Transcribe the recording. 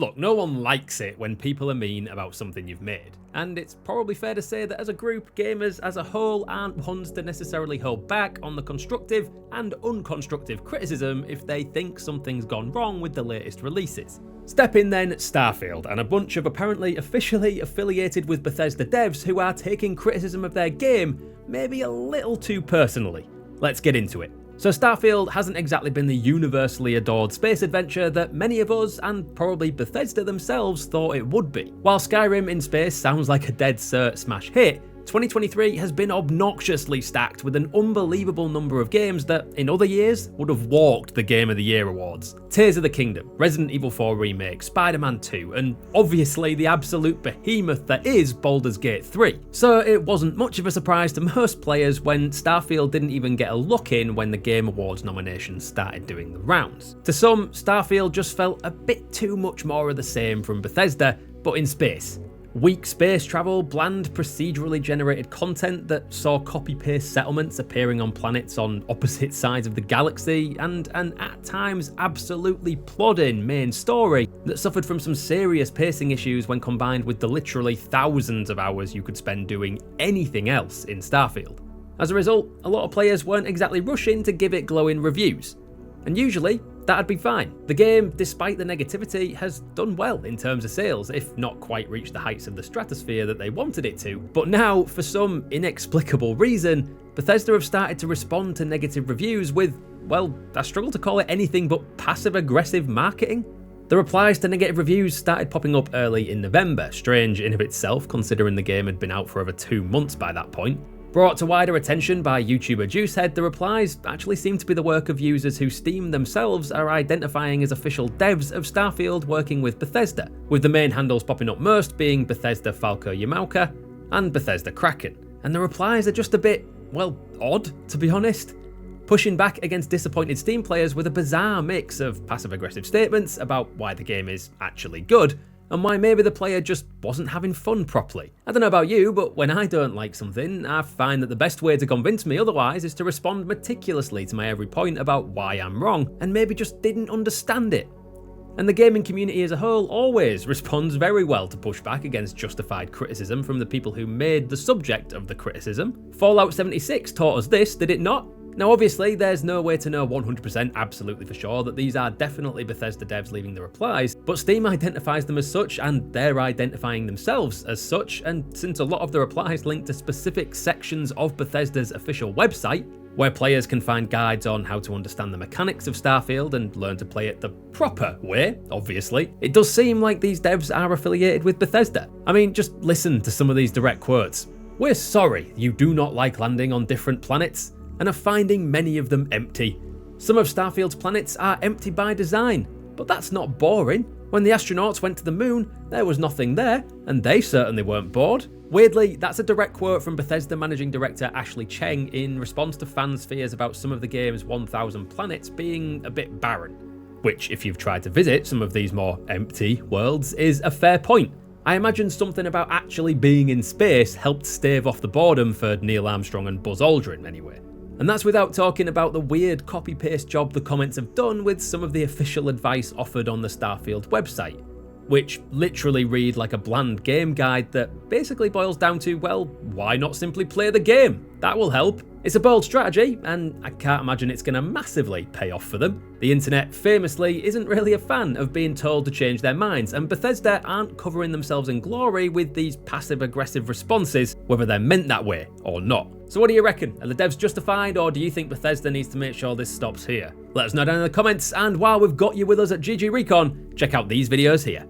Look, no one likes it when people are mean about something you've made, and it's probably fair to say that as a group, gamers as a whole aren't ones to necessarily hold back on the constructive and unconstructive criticism if they think something's gone wrong with the latest releases. Step in then Starfield and a bunch of apparently officially affiliated with Bethesda devs who are taking criticism of their game maybe a little too personally. Let's get into it. So Starfield hasn't exactly been the universally adored space adventure that many of us, and probably Bethesda themselves, thought it would be. While Skyrim in space sounds like a dead cert smash hit, 2023 has been obnoxiously stacked with an unbelievable number of games that, in other years, would have walked the Game of the Year awards. Tears of the Kingdom, Resident Evil 4 Remake, Spider-Man 2, and obviously the absolute behemoth that is Baldur's Gate 3. So it wasn't much of a surprise to most players when Starfield didn't even get a look in when the Game Awards nominations started doing the rounds. To some, Starfield just felt a bit too much more of the same from Bethesda, but in space. Weak space travel, bland procedurally generated content that saw copy-paste settlements appearing on planets on opposite sides of the galaxy, and an at times absolutely plodding main story that suffered from some serious pacing issues when combined with the literally thousands of hours you could spend doing anything else in Starfield. As a result, a lot of players weren't exactly rushing to give it glowing reviews, and usually that'd be fine. The game, despite the negativity, has done well in terms of sales, if not quite reached the heights of the stratosphere that they wanted it to. But now, for some inexplicable reason, Bethesda have started to respond to negative reviews with, well, I struggle to call it anything but passive-aggressive marketing. The replies to negative reviews started popping up early in November, strange in of itself considering the game had been out for over 2 months by that point. Brought to wider attention by YouTuber Juicehead, the replies actually seem to be the work of users who Steam themselves are identifying as official devs of Starfield working with Bethesda, with the main handles popping up most being Bethesda Falco Yamauka and Bethesda Kraken. And the replies are just a bit, well, odd, to be honest. Pushing back against disappointed Steam players with a bizarre mix of passive-aggressive statements about why the game is actually good, and why maybe the player just wasn't having fun properly. I don't know about you, but when I don't like something, I find that the best way to convince me otherwise is to respond meticulously to my every point about why I'm wrong, and maybe just didn't understand it. And the gaming community as a whole always responds very well to pushback against justified criticism from the people who made the subject of the criticism. Fallout 76 taught us this, did it not? Now obviously there's no way to know 100% absolutely for sure that these are definitely Bethesda devs leaving the replies, but Steam identifies them as such and they're identifying themselves as such, and since a lot of the replies link to specific sections of Bethesda's official website, where players can find guides on how to understand the mechanics of Starfield and learn to play it the proper way, obviously, it does seem like these devs are affiliated with Bethesda. I mean, just listen to some of these direct quotes. "We're sorry you do not like landing on different planets, and are finding many of them empty. Some of Starfield's planets are empty by design, but that's not boring. When the astronauts went to the moon, there was nothing there, and they certainly weren't bored." Weirdly, that's a direct quote from Bethesda Managing Director Ashley Cheng in response to fans' fears about some of the game's 1,000 planets being a bit barren. Which, if you've tried to visit some of these more empty worlds, is a fair point. I imagine something about actually being in space helped stave off the boredom for Neil Armstrong and Buzz Aldrin anyway. And that's without talking about the weird copy-paste job the comments have done with some of the official advice offered on the Starfield website, which literally read like a bland game guide that basically boils down to, well, why not simply play the game? That will help. It's a bold strategy, and I can't imagine it's going to massively pay off for them. The internet famously isn't really a fan of being told to change their minds, and Bethesda aren't covering themselves in glory with these passive-aggressive responses, whether they're meant that way or not. So what do you reckon? Are the devs justified, or do you think Bethesda needs to make sure this stops here? Let us know down in the comments, and while we've got you with us at GG Recon, check out these videos here.